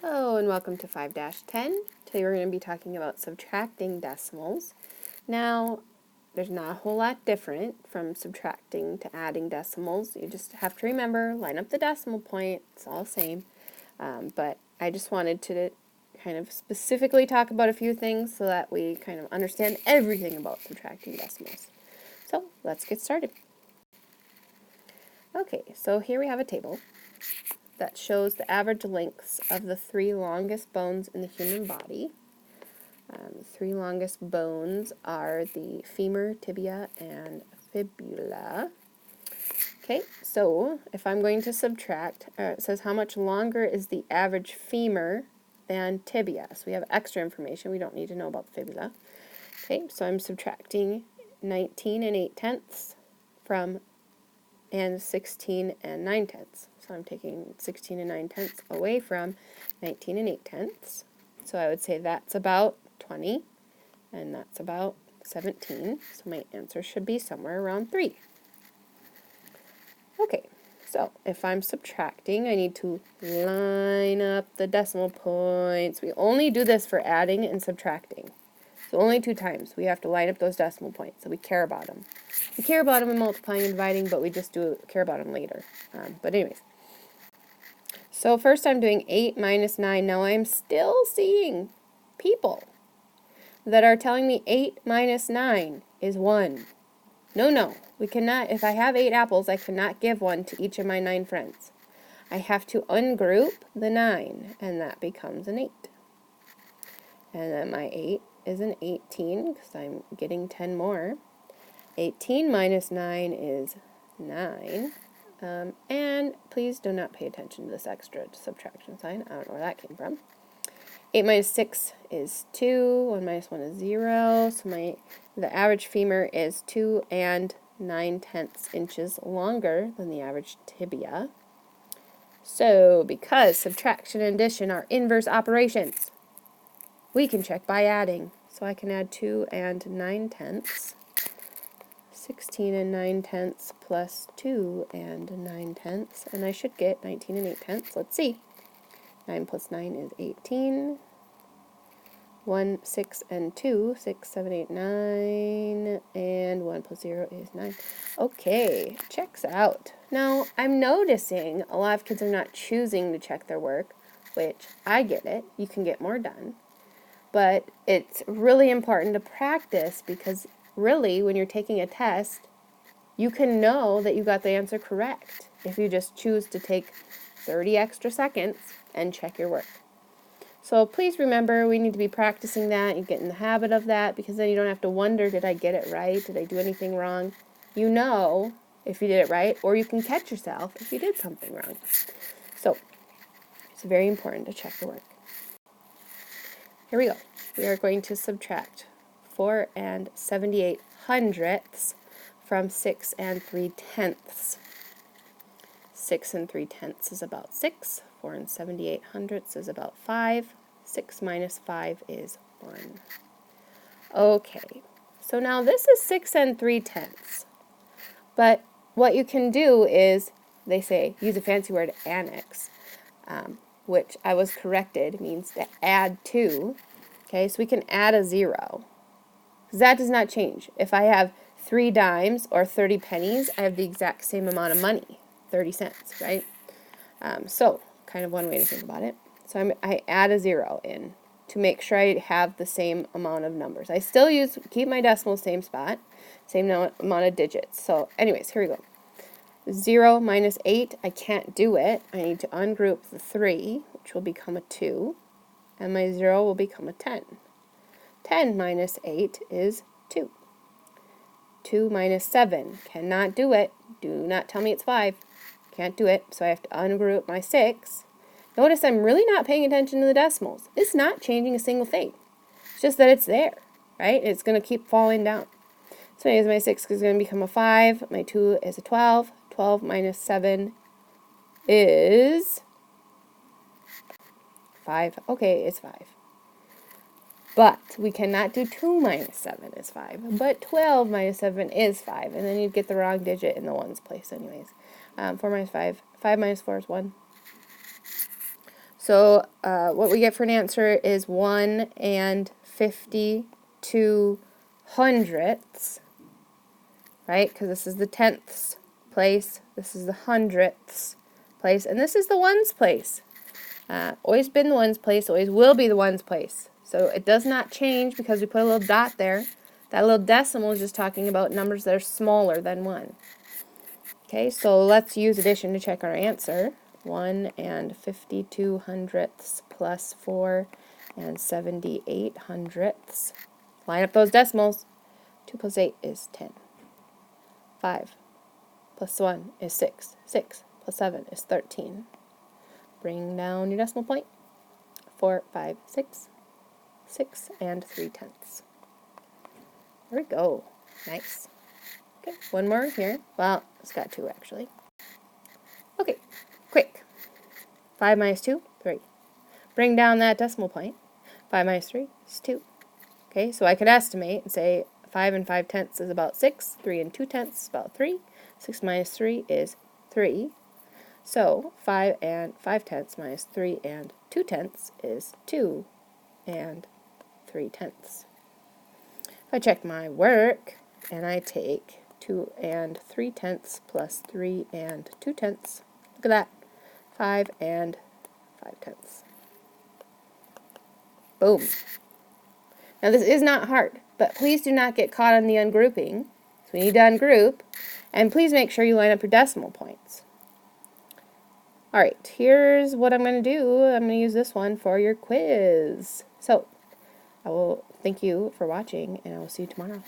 Hello and welcome to 5-10. Today we're going to be talking about subtracting decimals. Now, there's not a whole lot different from subtracting to adding decimals. You just have to remember, line up the decimal point, it's all the same. But I just wanted to kind of specifically talk about a few things so that we kind of understand everything about subtracting decimals. So, let's get started. Okay, so here we have a table that shows the average lengths of the three longest bones in the human body. The three longest bones are the femur, tibia, and fibula. Okay, so if I'm going to subtract, it says how much longer is the average femur than tibia. So we have extra information. We don't need to know about the fibula. Okay, so I'm subtracting 19 and 8/10 from and 16 and 9/10. So I'm taking 16 and 9/10 away from 19 and 8/10. So I would say that's about 20, and that's about 17. So my answer should be somewhere around 3. Okay, so if I'm subtracting, I need to line up the decimal points. We only do this for adding and subtracting. So only 2 times we have to line up those decimal points, so we care about them. We care about them in multiplying and dividing, but we just care about them later. But anyways, so first I'm doing 8 minus 9. Now I'm still seeing people that are telling me 8 minus 9 is 1. No, we cannot. If I have 8 apples, I cannot give 1 to each of my 9 friends. I have to ungroup the 9, and that becomes an 8. And then my 8 is an 18, because I'm getting 10 more. 18 minus 9 is 9. And please do not pay attention to this extra subtraction sign. I don't know where that came from. 8 minus 6 is 2. 1 minus 1 is 0. So the average femur is 2 and 9/10 inches longer than the average tibia. So because subtraction and addition are inverse operations, we can check by adding. So I can add 2 and 9/10. 16 and 9/10 plus 2 and 9/10, and I should get 19 and 8/10. Let's see. 9 plus 9 is 18. 1, 6, and 2, 6, 7, 8, 9, and 1 plus 0 is 9. Okay, checks out. Now, I'm noticing a lot of kids are not choosing to check their work, which I get it. You can get more done. But it's really important to practice because really, when you're taking a test, you can know that you got the answer correct if you just choose to take 30 extra seconds and check your work. So please remember, we need to be practicing that and get in the habit of that, because then you don't have to wonder, did I get it right? Did I do anything wrong? You know if you did it right, or you can catch yourself if you did something wrong. So it's very important to check the work. Here we go. We are going to subtract 4 and 78/100 from 6 and 3/10. 6 and 3/10 is about 6. 4 and 78/100 is about 5. 6 minus 5 is 1. Okay, so now this is 6 and 3/10. But what you can do is, they say, use a fancy word, annex, which I was corrected, means to add to. Okay, so we can add a 0. Because that does not change. If I have 3 dimes or 30 pennies, I have the exact same amount of money, 30 cents, right? So, kind of one way to think about it. So I add a 0 in to make sure I have the same amount of numbers. I still keep my decimal same spot, same amount of digits. So anyways, here we go. 0 minus 8, I can't do it. I need to ungroup the 3, which will become a 2, and my 0 will become a 10. 10 minus 8 is 2. 2 minus 7, cannot do it. Do not tell me it's 5. Can't do it, so I have to ungroup my 6. Notice I'm really not paying attention to the decimals. It's not changing a single thing. It's just that it's there, right? It's going to keep falling down. So anyways, my 6 is going to become a 5. My 2 is a 12. 12 minus 7 is 5. Okay, it's 5. But we cannot do 2 minus 7 is 5. But 12 minus 7 is 5. And then you'd get the wrong digit in the ones place anyways. 4 minus 5. 5 minus 4 is 1. So what we get for an answer is 1 and 52 hundredths, right? Because this is the tenths place, this is the hundredths place, and this is the ones place. Always been the ones place, always will be the ones place. So it does not change because we put a little dot there. That little decimal is just talking about numbers that are smaller than 1. Okay, so let's use addition to check our answer. 1 and 52 hundredths plus 4 and 78 hundredths. Line up those decimals. 2 plus 8 is 10. 5 plus 1 is 6. 6 plus 7 is 13. Bring down your decimal point. 4, 5, 6. 6 and 3/10. There we go. Nice. Okay, one more here. Well, it's got 2 actually. Okay, quick. 5 minus 2, 3. Bring down that decimal point. 5 minus 3 is 2. Okay, so I could estimate and say 5 and 5/10 is about 6. 3 and 2/10 is about 3. 6 minus 3 is 3. So 5 and 5/10 minus 3 and 2/10 is 2 and 3/10. If I check my work and I take 2 and 3/10 plus 3 and 2/10, look at that, 5 and 5/10. Boom. Now this is not hard, but please do not get caught on the ungrouping. So we need to ungroup, and please make sure you line up your decimal points. Alright, here's what I'm going to do. I'm going to use this one for your quiz. So, I will thank you for watching, and I will see you tomorrow.